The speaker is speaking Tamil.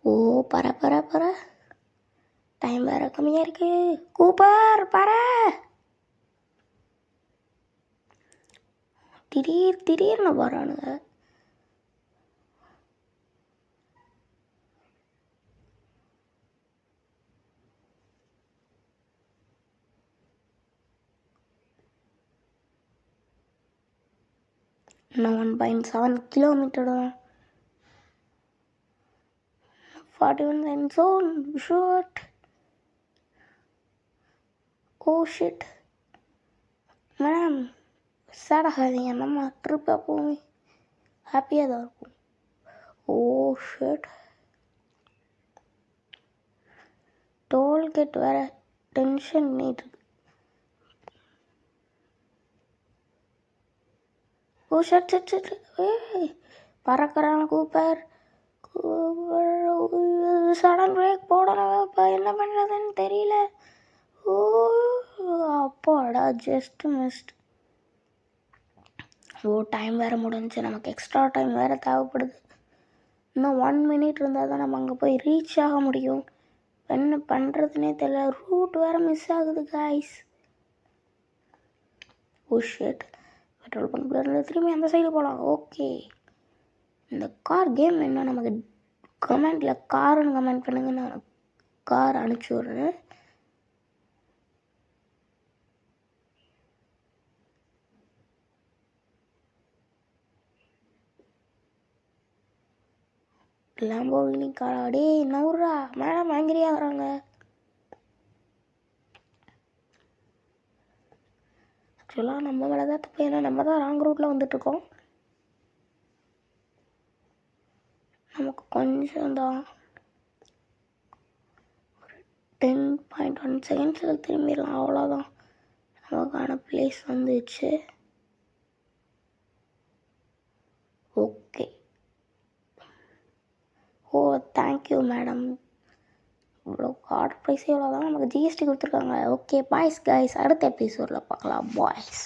ஓ பர பர பர டைம் வேறு கம்மியாக இருக்கு. கூப்பர் பர. திடீர்னு வரானுங்க. இன்னும் 1.7 கிலோமீட்டர் தான். 41 zone short. Oh shit. Madam sad ஆகாதீங்க, நம்ம ட்ரிப் எப்போவுமே ஹாப்பியாக தான் இருக்கும். Oh shit. டோல்கேட் வேறு டென்ஷன் பண்ணிட்டு. Oh shit shit shit. ஏய் பறக்கிறான் கூப்பர். சடன் பிரேக் போடணும். இப்போ என்ன பண்ணுறதுன்னு தெரியல. ஓ அப்பாடா ஜஸ்ட் மிஸ்ட். ஓ டைம் வேறு முடிஞ்சு, நமக்கு எக்ஸ்ட்ரா டைம் வேறு தேவைப்படுது. இன்னும் 1 minute இருந்தால் தான் நம்ம அங்கே போய் ரீச் ஆக முடியும். என்ன பண்ணுறதுனே தெரியல. ரூட் வேறு மிஸ் ஆகுது காய்ஸ். Oh shit. பெட்ரோல் பங்க்ல இருந்து திரும்பி அந்த சைடு போகலாம். ஓகே, இந்த கார் கேம் என்ன நமக்கு கமெண்டில் காருன்னு கமெண்ட் பண்ணுங்க, நான் கார் அனுப்பிச்சி விட்றேன். லேம்போர்கினி காரா? டேய் நவுறா மேடம், ஆங்கிரியா வராங்க. ஆக்சுவலாக நம்ம மேலே தான் தப்பு, ஏன்னா நம்ம தான் ராங் ரூட்டில் வந்துட்டுருக்கோம். நமக்கு கொஞ்சம் தான் 10.1 செகண்ட்ஸில் திரும்பிடலாம், அவ்வளோதான். நமக்கான பிளேஸ் வந்துச்சு. ஓகே, ஓ தேங்க்யூ மேடம். இவ்வளோ ஆர்டர் ப்ரைஸே இவ்வளோ தான், நமக்கு ஜிஎஸ்டி கொடுத்துருக்காங்க. ஓகே பாய்ஸ் கைஸ், அடுத்த எபிசோடில் பார்க்கலாம் பாய்ஸ்.